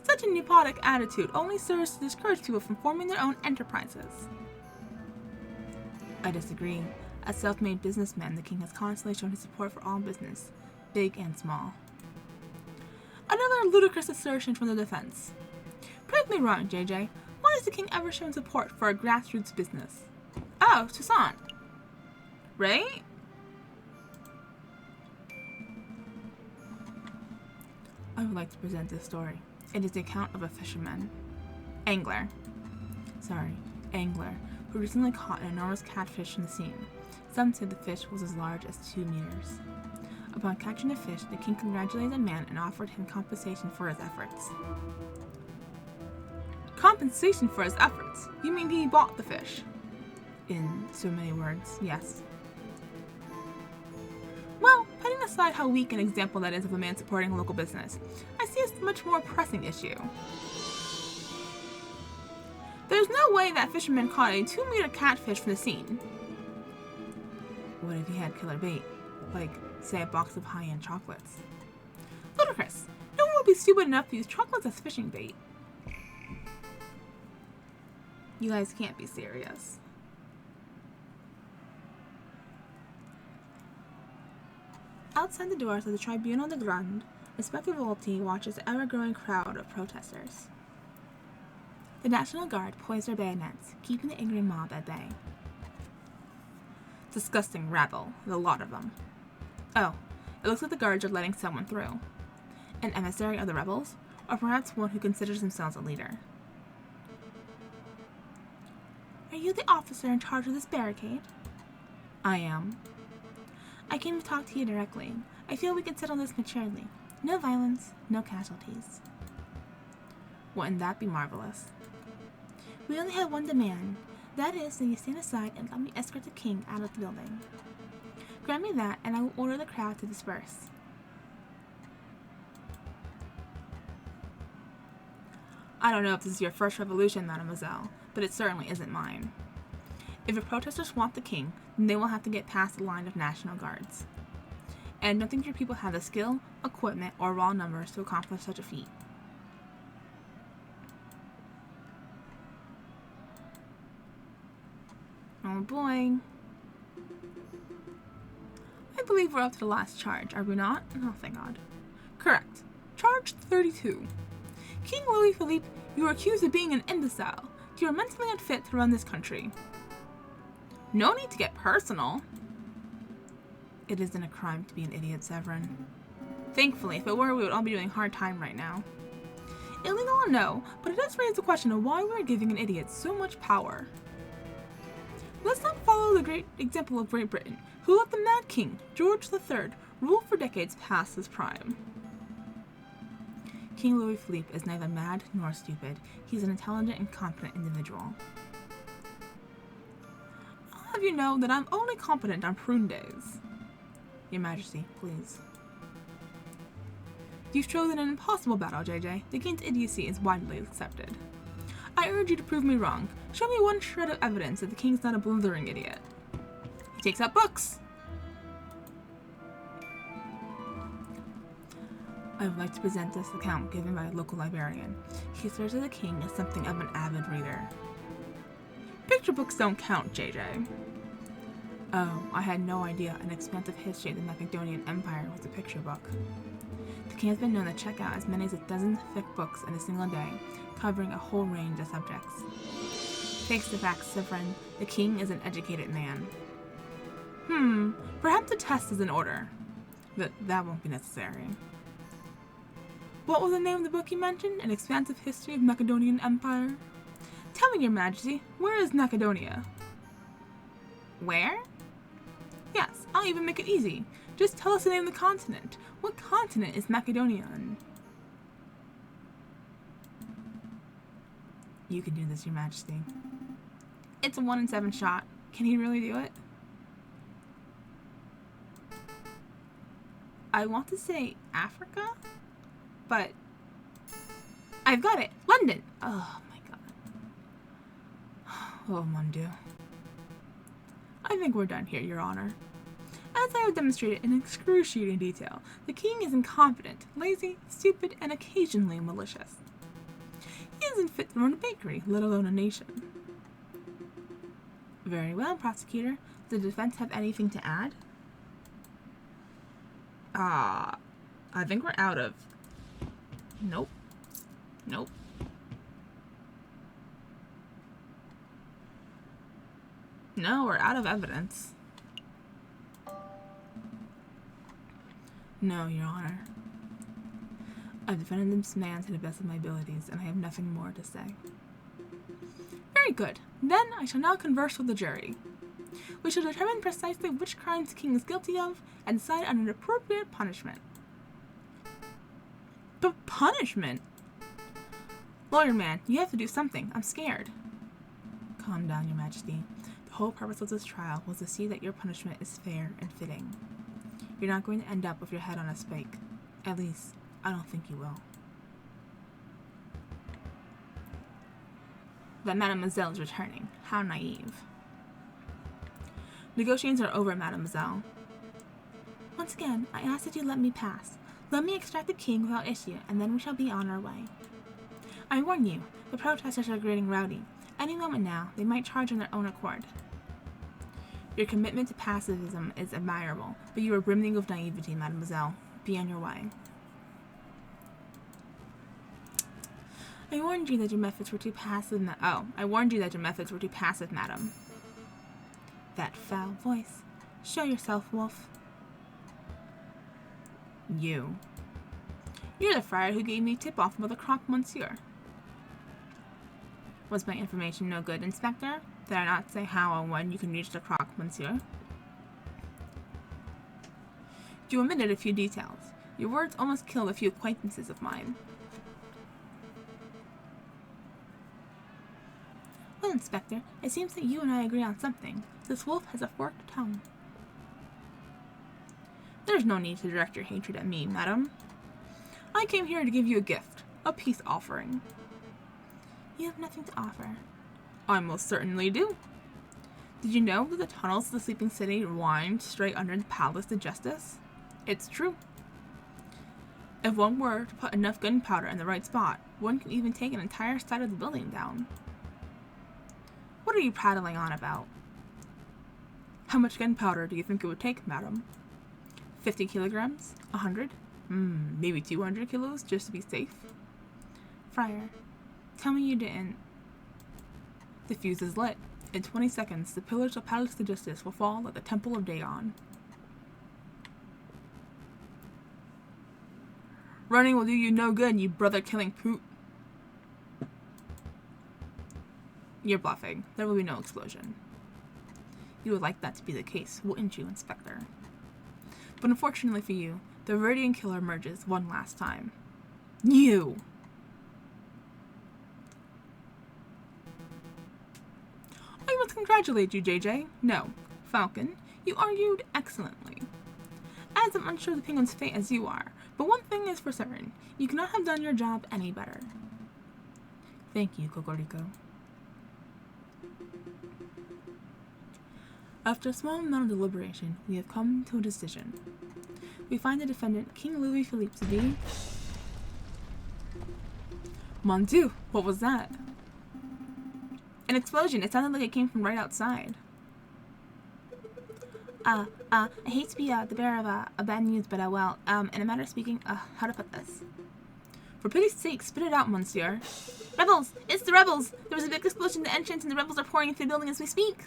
Such a nepotic attitude only serves to discourage people from forming their own enterprises. I disagree. As self-made businessman, the king has constantly shown his support for all business, big and small. Another ludicrous assertion from the defense. Prove me wrong, JJ. Why has the king ever shown support for a grassroots business? Oh, Toussaint. Right? I would like to present this story. It is the account of a angler, who recently caught an enormous catfish in the Seine. Some say the fish was as large as 2 meters. Upon catching the fish, the king congratulated the man and offered him compensation for his efforts. Compensation for his efforts? You mean he bought the fish? In so many words, yes. Well, putting aside how weak an example that is of a man supporting a local business, I see a much more pressing issue. There's no way that fisherman caught a 2-meter catfish from the scene. What if he had killer bait? Like, say, a box of high-end chocolates. Ludicrous! No one would be stupid enough to use chocolates as fishing bait. You guys can't be serious. Outside the doors of the Tribunal de Grande, Inspector Volti watches the ever-growing crowd of protesters. The National Guard poise their bayonets, keeping the angry mob at bay. Disgusting rabble, the lot of them. Oh, it looks like the guards are letting someone through. An emissary of the rebels, or perhaps one who considers themselves a leader. Are you the officer in charge of this barricade? I am. I came to talk to you directly. I feel we can settle this maturely. No violence, no casualties. Wouldn't that be marvelous? We only have one demand. That is that you stand aside and let me escort the king out of the building. Grant me that, and I will order the crowd to disperse. I don't know if this is your first revolution, mademoiselle, but it certainly isn't mine. If the protesters want the king, then they will have to get past the line of National Guards. And I don't think your people have the skill, equipment, or raw numbers to accomplish such a feat. Oh boy. I believe we're up to the last charge, are we not? Oh, thank God. Correct. Charge 32. King Louis Philippe, you are accused of being an imbecile. You are mentally unfit to run this country. No need to get personal. It isn't a crime to be an idiot, Severin. Thankfully, if it were, we would all be doing hard time right now. Illegal or no, but it does raise the question of why we are giving an idiot so much power. Let's not follow the great example of Great Britain, who let the Mad King, George III, rule for decades past his prime. King Louis Philippe is neither mad nor stupid. He's an intelligent and competent individual. I'll have you know that I'm only competent on prune days. Your Majesty, please. You've chosen an impossible battle, JJ. The king's idiocy is widely accepted. I urge you to prove me wrong. Show me one shred of evidence that the king's not a blithering idiot. He takes out books. I would like to present this account given by a local librarian. He serves as the king as something of an avid reader. Picture books don't count, JJ. Oh, I had no idea an expansive history of the Macedonian Empire was a picture book. The king has been known to check out as many as a dozen thick books in a single day, covering a whole range of subjects. Face the facts, Severin. The king is an educated man. Perhaps a test is in order. But that won't be necessary. What was the name of the book you mentioned? An expansive history of Macedonian Empire? Tell me, Your Majesty, where is Macedonia? Where? Yes, I'll even make it easy. Just tell us the name of the continent. What continent is Macedonia on? You can do this, Your Majesty. It's a 1 in 7 shot. Can he really do it? I want to say Africa, but I've got it. London. Oh my God. Oh, mon Dieu. I think we're done here, Your Honor. As I have demonstrated in excruciating detail, the king is incompetent, lazy, stupid, and occasionally malicious. He isn't fit to run a bakery, let alone a nation. Very well, prosecutor. Does the defense have anything to add? I think we're out of... Nope. Nope. No, we're out of evidence. No, Your Honor. I've defended this man to the best of my abilities, and I have nothing more to say. Very good. Then I shall now converse with the jury. We shall determine precisely which crimes the king is guilty of, and decide on an appropriate punishment. But punishment? Lawyer man, you have to do something. I'm scared. Calm down, Your Majesty. The whole purpose of this trial was to see that your punishment is fair and fitting. You're not going to end up with your head on a spike. At least, I don't think you will. That Mademoiselle is returning. How naive. Negotiations are over, Mademoiselle. Once again, I ask that you let me pass. Let me extract the king without issue, and then we shall be on our way. I warn you, the protesters are getting rowdy. Any moment now, they might charge on their own accord. Your commitment to pacifism is admirable, but you are brimming with naivety, Mademoiselle. Be on your way. I warned you that your methods were too passive, madam. That foul voice. Show yourself, wolf. You. You're the friar who gave me tip-off about the croque monsieur. Was my information no good, Inspector? Did I not say how and when you can reach the croque monsieur? You omitted a few details. Your words almost killed a few acquaintances of mine. Well, Inspector, it seems that you and I agree on something. This wolf has a forked tongue. There's no need to direct your hatred at me, madam. I came here to give you a gift, a peace offering. You have nothing to offer. I most certainly do. Did you know that the tunnels of the sleeping city wind straight under the Palace of Justice? It's true. If one were to put enough gunpowder in the right spot, one could even take an entire side of the building down. What are you prattling on about? How much gunpowder do you think it would take, madam? 50 kilograms? 100? Maybe 200 kilos, just to be safe? Friar, tell me you didn't. The fuse is lit. In 20 seconds, the pillars of Palace of Justice will fall at the Temple of Dagon. Running will do you no good, you brother-killing poot. You're bluffing. There will be no explosion. You would like that to be the case, wouldn't you, Inspector? But unfortunately for you, the Viridian killer emerges one last time. You! I must congratulate you, JJ. No, Falcon, you argued excellently. As I'm unsure of the penguin's fate as you are, but one thing is for certain, you cannot have done your job any better. Thank you, Cocorico. After a small amount of deliberation, we have come to a decision. We find the defendant, King Louis Philippe, to be... Mon Dieu, what was that? An explosion. It sounded like it came from right outside. I hate to be the bearer of a bad news, but well, in a matter of speaking, how to put this? For pity's sake, spit it out, monsieur. Rebels! It's the rebels! There was a big explosion in the entrance and the rebels are pouring into the building as we speak.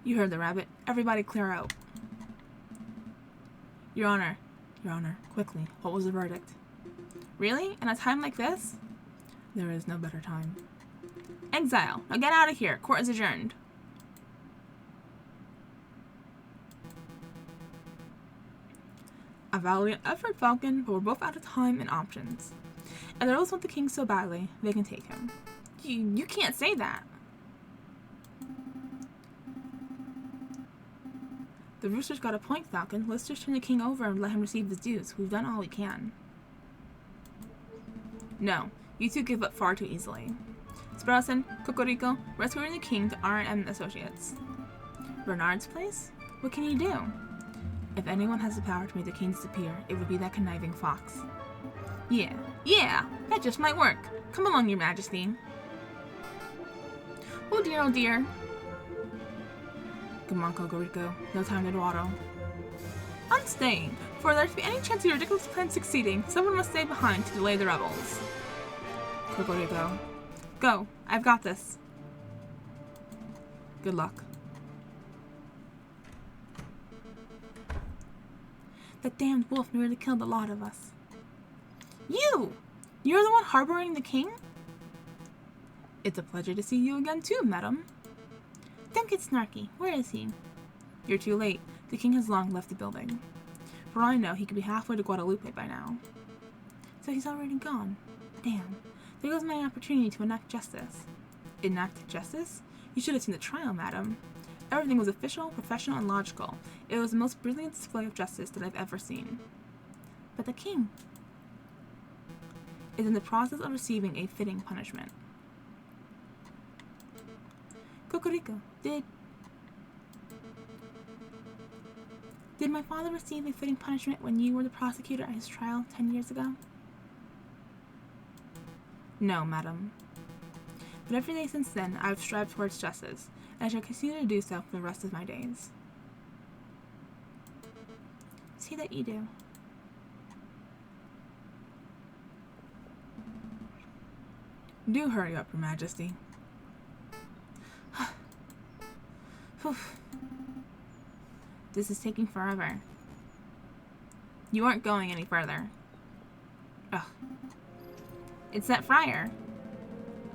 You heard the rabbit. Everybody clear out. Your Honor, quickly, what was the verdict? Really? In a time like this? There is no better time. Exile. Now get out of here. Court is adjourned. A valiant effort, Falcon, but we're both out of time and options. And the rebels want the king so badly, they can take him. You can't say that. The rooster's got a point, Falcon. Let's just turn the king over and let him receive his dues. We've done all we can. No, you two give up far too easily. Sparrowson, Cocorico, rescuing the king to R&M Associates. Bernard's place? What can you do? If anyone has the power to make the king disappear, it would be that conniving fox. Yeah, that just might work. Come along, your majesty. Oh dear. Come on, Cocorico. No time to dawdle. I'm staying. For there to be any chance of your ridiculous plan succeeding, someone must stay behind to delay the rebels. Cocorico. Go. I've got this. Good luck. That damned wolf nearly killed a lot of us. You! You're the one harboring the king? It's a pleasure to see you again too, madam. Don't get snarky. Where is he? You're too late. The king has long left the building. For all I know, he could be halfway to Guadalupe by now. So he's already gone. Damn. There goes my opportunity to enact justice. Enact justice? You should have seen the trial, madam. Everything was official, professional, and logical. It was the most brilliant display of justice that I've ever seen. But the king is in the process of receiving a fitting punishment. Cocorico, did my father receive a fitting punishment when you were the prosecutor at his trial 10 years ago? No, madam. But every day since then, I have strived towards justice, and I shall continue to do so for the rest of my days. See that you do. Do hurry up, Your Majesty. This is taking forever. You aren't going any further. Ugh. It's that friar.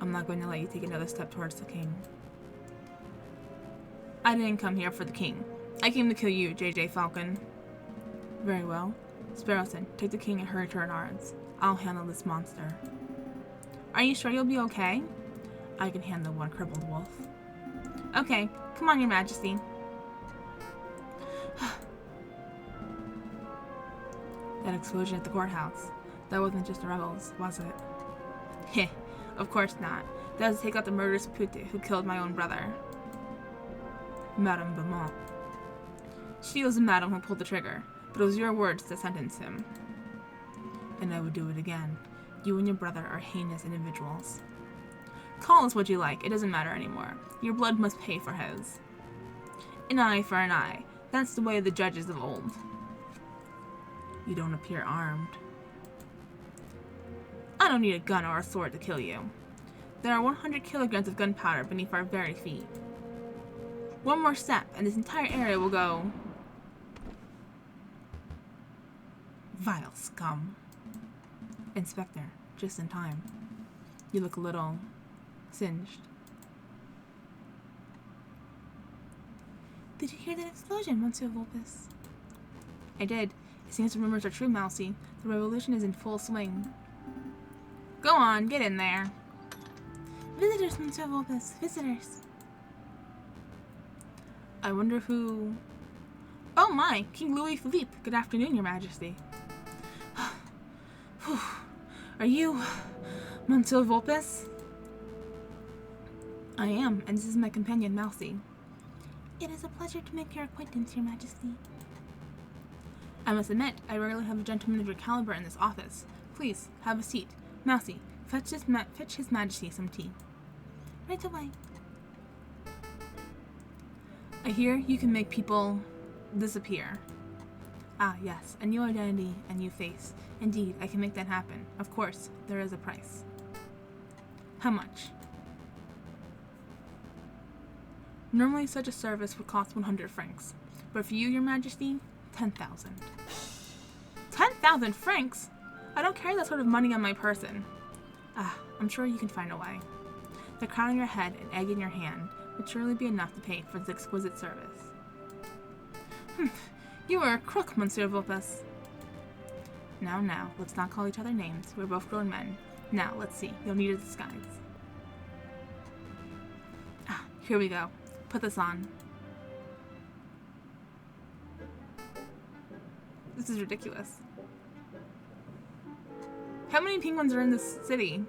I'm not going to let you take another step towards the king. I didn't come here for the king. I came to kill you, J.J. Falcon. Very well. Sparrowson, take the king and hurry to Renard's. I'll handle this monster. Are you sure you'll be okay? I can handle one crippled wolf. Okay, come on, Your Majesty. That explosion at the courthouse. That wasn't just the rebels, was it? Heh, of course not. That was to take out the murderous pute who killed my own brother. Madame Beaumont. She was the madam who pulled the trigger, but it was your words that sentenced him. And I would do it again. You and your brother are heinous individuals. Call us what you like, it doesn't matter anymore. Your blood must pay for his. An eye for an eye. That's the way of the judges of old. You don't appear armed. I don't need a gun or a sword to kill you. There are 100 kilograms of gunpowder beneath our very feet. One more step, and this entire area will go... Vile scum. Inspector, just in time. You look a little... singed. Did you hear that explosion, Monsieur Vulpes? I did. It seems the rumors are true, Mousy. The revolution is in full swing. Go on, get in there. Visitors, Monsieur Vulpes. Visitors. I wonder who... Oh my! King Louis Philippe. Good afternoon, Your Majesty. Are you... Monsieur Vulpes? I am, and this is my companion, Mousy. It is a pleasure to make your acquaintance, Your Majesty. I must admit, I rarely have a gentleman of your caliber in this office. Please, have a seat. Mousy, fetch His Majesty some tea. Right away. I hear you can make people disappear. Ah, yes, a new identity, a new face. Indeed, I can make that happen. Of course, there is a price. How much? Normally, such a service would cost 100 francs. But for you, Your Majesty, 10,000. 10,000 francs? I don't carry that sort of money on my person. Ah, I'm sure you can find a way. The crown on your head and egg in your hand would surely be enough to pay for this exquisite service. You are a crook, Monsieur Vulpes. Now, let's not call each other names. We're both grown men. Now, let's see. You'll need a disguise. Ah, here we go. Put this on. This is ridiculous. How many penguins are in this city?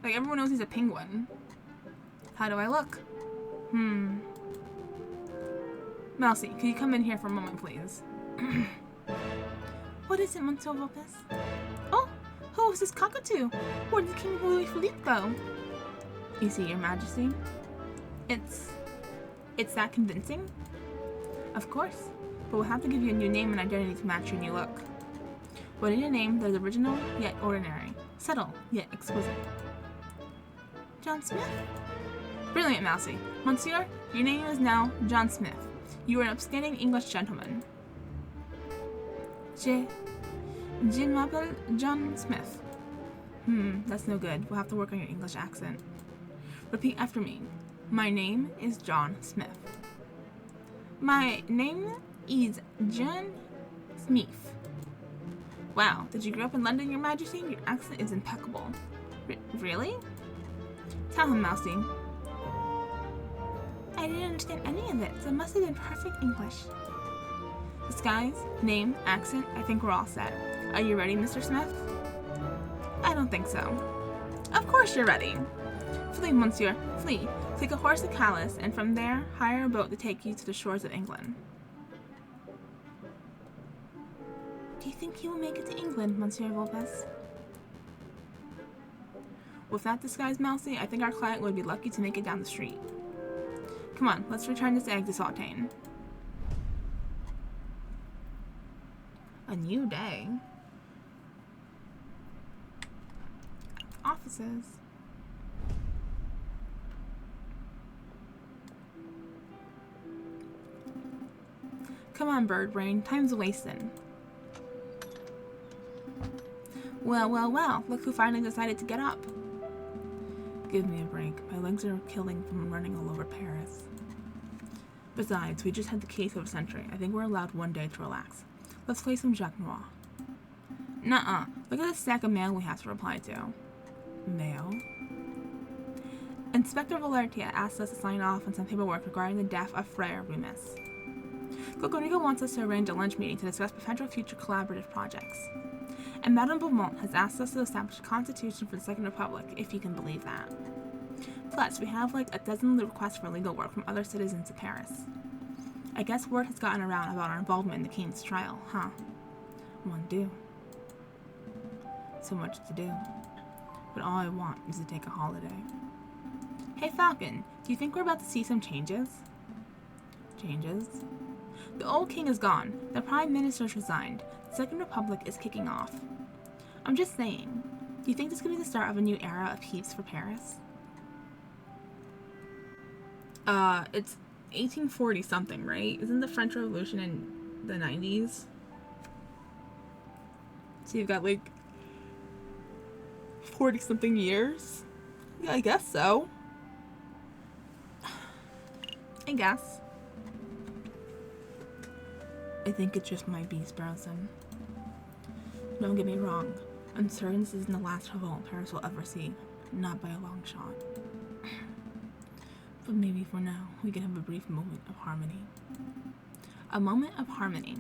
Like, everyone knows he's a penguin. How do I look? Mousy, could you come in here for a moment, please? What is it, Monsieur Vulpes? Oh, who is this cockatoo? Where did King Louis Philippe go? You see, Your Majesty? It's that convincing? Of course, but we'll have to give you a new name and identity to match your new look. We'll need a name that is original, yet ordinary. Subtle, yet exquisite. John Smith? Brilliant, Mousy. Monsieur, your name is now John Smith. You are an upstanding English gentleman. Je m'appelle John Smith. That's no good. We'll have to work on your English accent. Repeat after me. My name is John Smith. My name is John Smith. Wow, did you grow up in London, Your Majesty? Your accent is impeccable. Really? Tell him, Mousy. I I didn't understand any of it, so it must have been perfect English. Disguise, name, accent, I think we're all set. Are you ready, Mr. Smith? I don't think so. Of course you're ready. Flee, monsieur, flee. Take a horse to Calais, and from there, hire a boat to take you to the shores of England. Do you think he will make it to England, Monsieur Vulpes? With that disguise, Mousy, I think our client would be lucky to make it down the street. Come on, let's return this egg to sauteing. A new day. Offices. Come on, bird brain. Time's wasting. Well, well, well. Look who finally decided to get up. Give me a break. My legs are killing from running all over Paris. Besides, we just had the case of a century. I think we're allowed one day to relax. Let's play some Jacques Noir. Nuh-uh. Look at the stack of mail we have to reply to. Mail? Inspector Valertia asked us to sign off on some paperwork regarding the death of Frere Remus. Cocorico wants us to arrange a lunch meeting to discuss potential future collaborative projects. And Madame Beaumont has asked us to establish a constitution for the Second Republic, if you can believe that. Plus, we have like a dozen requests for legal work from other citizens of Paris. I guess word has gotten around about our involvement in the King's trial, huh? One do. So much to do. But all I want is to take a holiday. Hey Falcon, do you think we're about to see some changes? Changes? The old king is gone. The prime minister's resigned. The Second Republic is kicking off. I'm just saying, do you think this could be the start of a new era of peace for Paris? It's 1840 something, right? Isn't the French Revolution in the 90s? So you've got like 40 something years? Yeah, I guess so. I guess. I think it just might be Sparrowson. Don't get me wrong. I'm certain this isn't the last revolt Paris will ever see. Not by a long shot. But maybe for now, we can have a brief moment of harmony. A moment of harmony.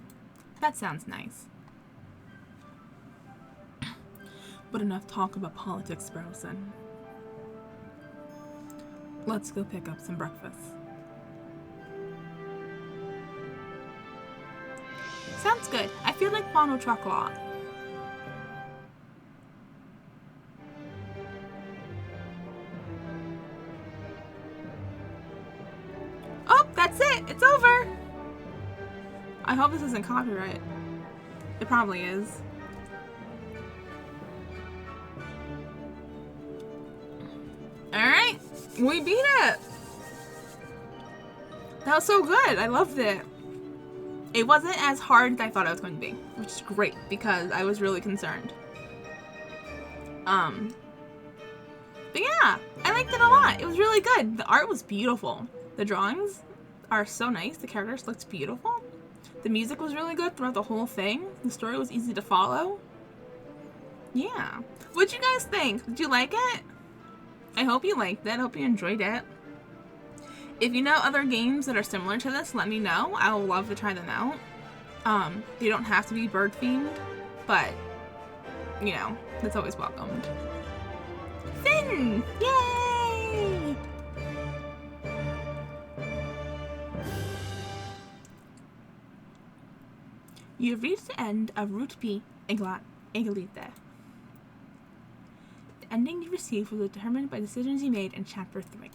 That sounds nice. But enough talk about politics, Sparrowson. Let's go pick up some breakfast. Sounds good. I feel like Bono chocolate. Oh, that's it. It's over. I hope this isn't copyright. It probably is. Alright. We beat it. That was so good. I loved it. It wasn't as hard as I thought it was going to be, which is great because I was really concerned. But yeah, I liked it a lot. It was really good. The art was beautiful. The drawings are so nice. The characters looked beautiful. The music was really good throughout the whole thing. The story was easy to follow. Yeah. What'd you guys think? Did you like it? I hope you liked it. I hope you enjoyed it. If you know other games that are similar to this, let me know. I will love to try them out. They don't have to be bird themed, but you know, that's always welcomed. Finn! Yay! You have reached the end of Route B, Egalite. The ending you received was determined by decisions you made in Chapter 3.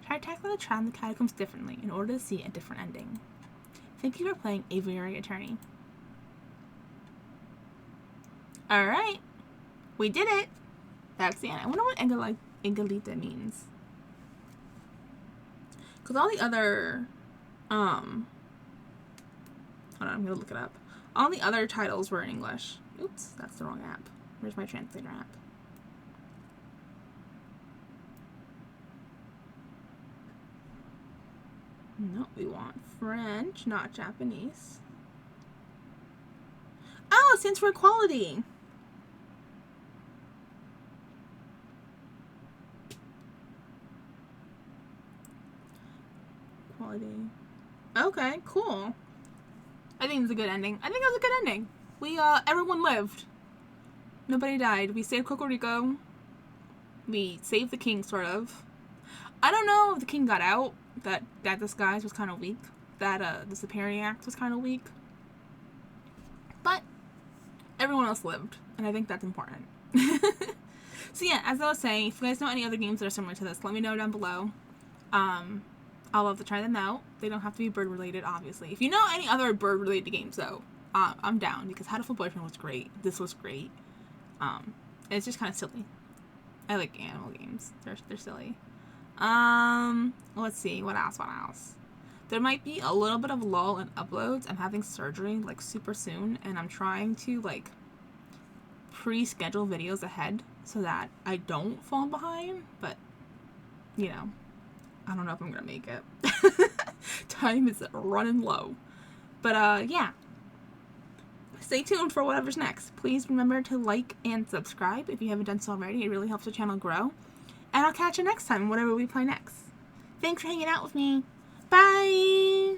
Try tackling the trial in the catacombs differently in order to see a different ending. Thank you for playing Aviary Attorney. Alright. We did it! That's the end. I wonder what Egalite means. Because all the other... Hold on, I'm gonna look it up. All the other titles were in English. Oops, that's the wrong app. Where's my translator app? No, we want French, not Japanese. Oh, it stands for equality. reality. Okay, cool. I think it's a good ending. I think it was a good ending. Everyone lived. Nobody died. We saved Cocorico. We saved the king, sort of. I don't know if the king got out. That disguise was kind of weak. That, the Superior Act was kind of weak. But everyone else lived. And I think that's important. So yeah, as I was saying, if you guys know any other games that are similar to this, let me know down below. I'll love to try them out. They don't have to be bird related, obviously. If you know any other bird related games though, I'm down, because How to Flip Boyfriend was great. This was great. And it's just kind of silly. I like animal games. They're silly. Let's see, what else? There might be a little bit of a lull in uploads. I'm having surgery like super soon, and I'm trying to like pre-schedule videos ahead so that I don't fall behind, but you know, I don't know if I'm gonna make it. Time is running low. But yeah. Stay tuned for whatever's next. Please remember to like and subscribe if you haven't done so already. It really helps the channel grow. And I'll catch you next time, whatever we play next. Thanks for hanging out with me. Bye!